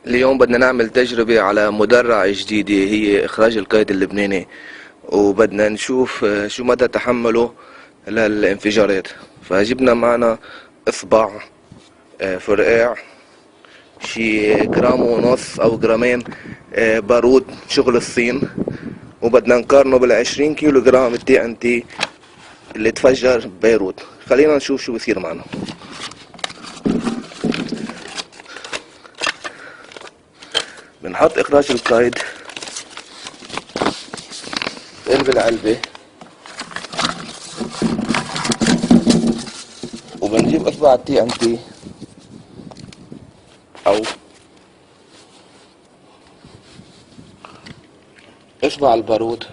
اليوم بدنا نعمل تجربة على مدرعة جديدة، هي إخراج القيد اللبناني، وبدنا نشوف شو مدى تحمله للانفجارات. فجبنا معنا إصبع فرقاع، شي جرام ونص أو جرامين بارود شغل الصين، وبدنا نقارنه بال20 كيلو جرام التي ان تي اللي تفجر ببيروت. خلينا نشوف شو بصير معنا. بنحط إخراج القيد قلب العلبة، وبنجيب إصبع التي ان تي أو إصبع البارود،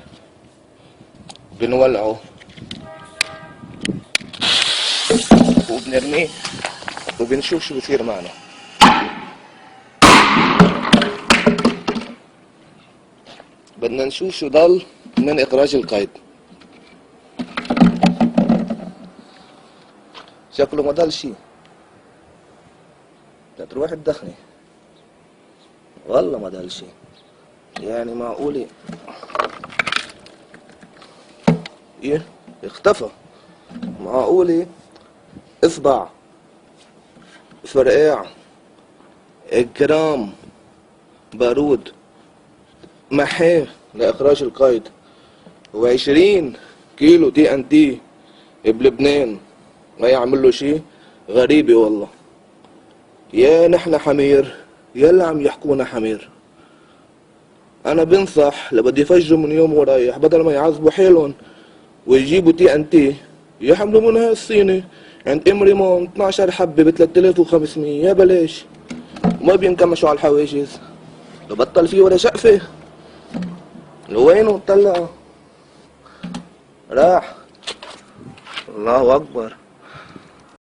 بنولعه وبنرميه وبنشوف شو بصير معنا. بدنا نشوف شو ضل من إخراج القيد. شكله ما ضل شي، بدها تروح تدخني. والله ما ضل شي، يعني معقولة؟ ايه اختفى؟ معقولة اصبع فرقاع جرام بارود محاه لإخراج القيد، و20 كيلو تي ان تي بلبنان ما يعمل له شي؟ غريبة والله. يا نحن حمير يا اللي عم يحكونا حمير. انا بنصح اللي بده يفجروا من يوم ورايح، بدل ما يعذبوا حيلهم ويجيبوا تي ان تي، يحملوا منها الصيني عند ام ريمون 12 حبة ب 3500. يا بلاش، وما بينكمشوا على الحواجز. لو بطل فيه ولا شقفة. لوينه طلعه؟ راح. الله اكبر.